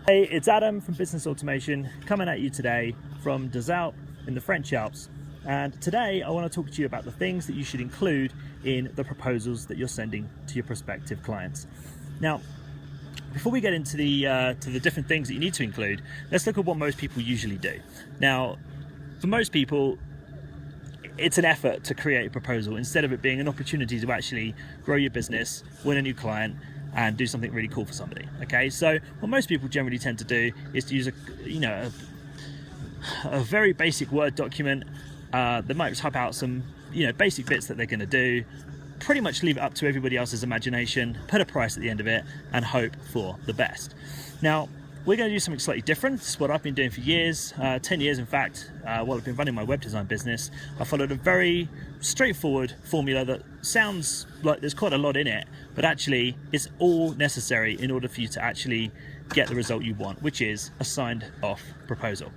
Hey, it's Adam from Business Automation coming at you today from Des Alpes in the French Alps. And today I want to talk to you about the things that you should include in the proposals that you're sending to your prospective clients. Now, before we get into the different things that you need to include, let's look at what most people usually do. Now, for most people, it's an effort to create a proposal instead of it being an opportunity to actually grow your business, win a new client, and do something really cool for somebody. Okay, so what most people generally tend to do is to use a very basic Word document. They might type out some basic bits that they're going to do, pretty much leave it up to everybody else's imagination, put a price at the end of it, and hope for the best. Now, we're going to do something slightly different. This is what I've been doing for years, 10 years in fact. While I've been running my web design business, I followed a very straightforward formula that sounds like there's quite a lot in it, but actually it's all necessary in order for you to actually get the result you want, which is a signed off proposal.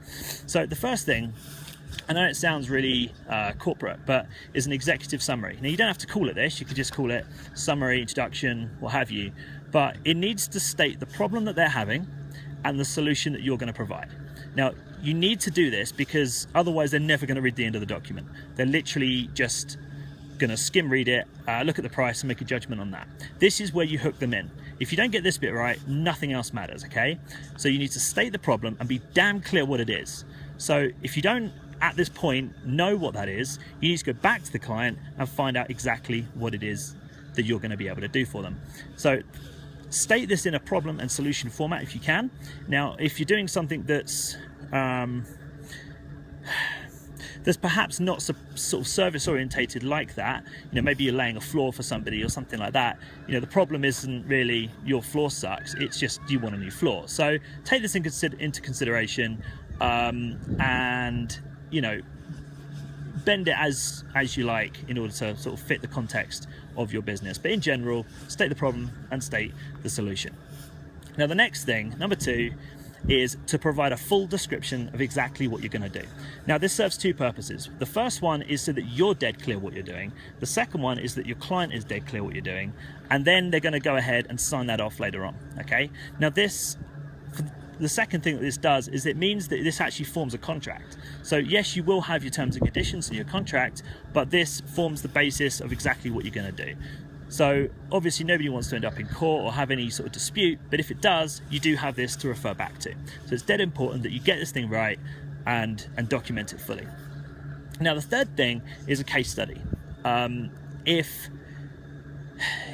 So the first thing, I know it sounds really corporate, but is an executive summary. Now, you don't have to call it this, you could just call it summary, introduction, what have you, but it needs to state the problem that they're having and the solution that you're going to provide. Now, you need to do this because otherwise they're never going to read the end of the document. They're literally just going to skim read it, look at the price and make a judgment on that. This is where you hook them in. If you don't get this bit right, nothing else matters, okay? So you need to state the problem and be damn clear what it is. So if you don't, at this point, know what that is, you need to go back to the client and find out exactly what it is that you're going to be able to do for them. So state this in a problem and solution format if you can. Now, if you're doing something that's perhaps not sort of service orientated like that, maybe you're laying a floor for somebody or something like that, the problem isn't really your floor sucks, it's just you want a new floor. So take this into consideration and bend it as you like in order to sort of fit the context of your business. But in general, state the problem and state the solution. Now, the next thing, number 2, is to provide a full description of exactly what you're going to do. Now, this serves 2 purposes. The first one is so that you're dead clear what you're doing. The second one is that your client is dead clear what you're doing, and then they're going to go ahead and sign that off later on. Okay. Now, the second thing that this does is it means that this actually forms a contract. So yes, you will have your terms and conditions in your contract, but this forms the basis of exactly what you're going to do. So obviously nobody wants to end up in court or have any sort of dispute, but if it does, you do have this to refer back to. So it's dead important that you get this thing right and document it fully. Now, the third thing is a case study.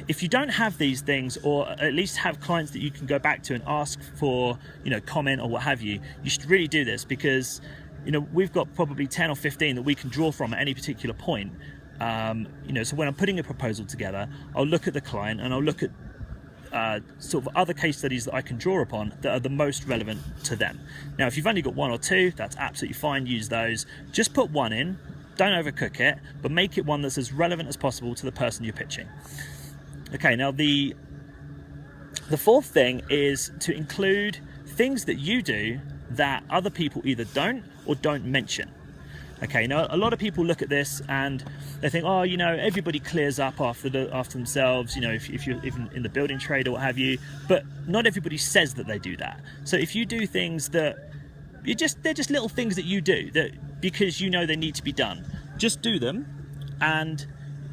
If you don't have these things, or at least have clients that you can go back to and ask for, comment or what have you, you should really do this because, we've got probably 10 or 15 that we can draw from at any particular point. So when I'm putting a proposal together, I'll look at the client and I'll look at sort of other case studies that I can draw upon that are the most relevant to them. Now, if you've only got 1 or 2, that's absolutely fine, use those. Just put one in, don't overcook it, but make it one that's as relevant as possible to the person you're pitching. Okay, now the fourth thing is to include things that you do that other people either don't or don't mention. Okay, now a lot of people look at this and they think, oh, everybody clears up after themselves, if you're even in the building trade or what have you, but not everybody says that they do that. So if you do things that they're just little things that you do that because they need to be done, just do them and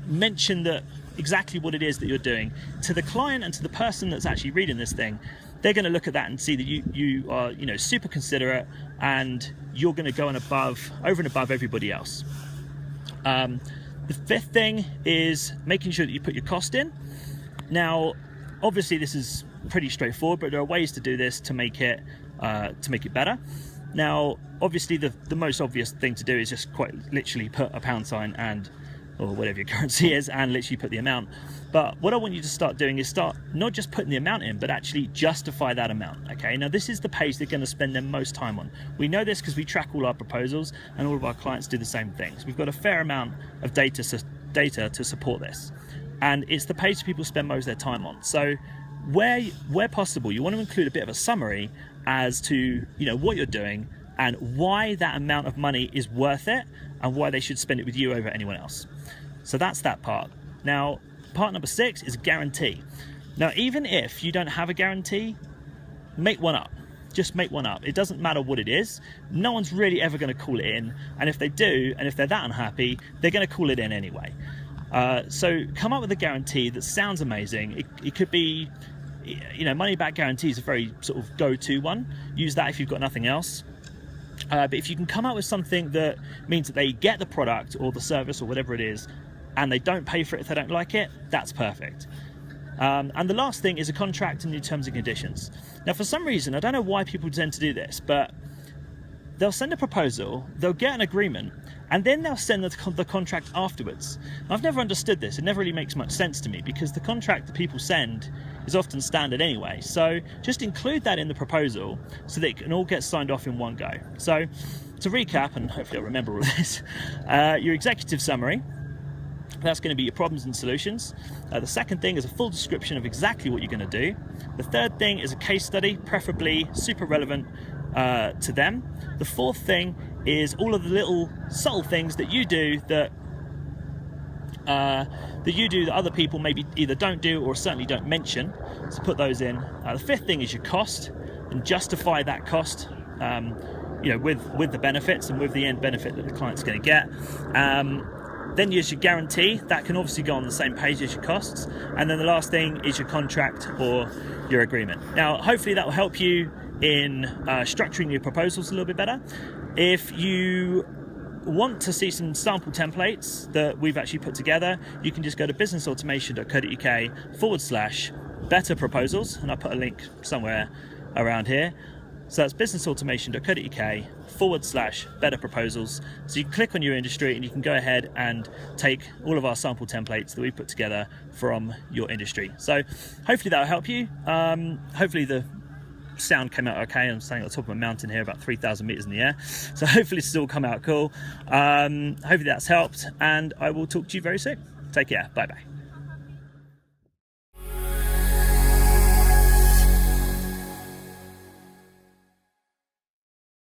mention that exactly what it is that you're doing to the client and to the person that's actually reading this thing. They're going to look at that and see that you are super considerate and you're going to go over and above everybody else. The fifth thing is making sure that you put your cost in. Now, obviously this is pretty straightforward, but there are ways to do this to make it better. Now, obviously the most obvious thing to do is just quite literally put a pound sign or whatever your currency is, and literally put the amount. But what I want you to start doing is start not just putting the amount in, but actually justify that amount. Okay, now this is the page they're going to spend their most time on. We know this because we track all our proposals and all of our clients do the same things. We've got a fair amount of data to support this, and it's the page that people spend most of their time on. So where possible, you want to include a bit of a summary as to what you're doing and why that amount of money is worth it and why they should spend it with you over anyone else. So that's that part. Now, part number 6 is a guarantee. Now, even if you don't have a guarantee, make one up. just make one up. It doesn't matter what it is. No one's really ever going to call it in, and if they do, and if they're that unhappy, they're going to call it in anyway. So come up with a guarantee that sounds amazing. It could be, you know, money back guarantee is a very sort of go-to one. Use that if you've got nothing else. But if you can come up with something that means that they get the product or the service or whatever it is, and they don't pay for it if they don't like it, that's perfect. And the last thing is a contract and your terms and conditions. Now, for some reason, I don't know why people tend to do this, but they'll send a proposal, they'll get an agreement, and then they'll send the contract afterwards. I've never understood this. It never really makes much sense to me, because the contract that people send is often standard anyway. So just include that in the proposal so that it can all get signed off in one go. So to recap, and hopefully I'll remember all this, your executive summary, that's going to be your problems and solutions. The second thing is a full description of exactly what you're going to do. The third thing is a case study, preferably super relevant to them. The fourth thing is all of the little subtle things that you do that other people maybe either don't do or certainly don't mention. So put those in. The fifth thing is your cost, and justify that cost, you know, with the benefits and with the end benefit that the client's going to get. Then there's your guarantee. That can obviously go on the same page as your costs. And then the last thing is your contract or your agreement. Now, hopefully that will help you in structuring your proposals a little bit better. If you want to see some sample templates that we've actually put together, you can just go to businessautomation.co.uk/better proposals, and I'll put a link somewhere around here. So that's businessautomation.co.uk/better proposals. So you can click on your industry and you can go ahead and take all of our sample templates that we put together from your industry. So hopefully that'll help you. Hopefully the sound came out okay. I'm standing at the top of a mountain here, about 3,000 meters in the air. So hopefully this will all come out cool. Hopefully that's helped, and I will talk to you very soon. Take care. Bye bye.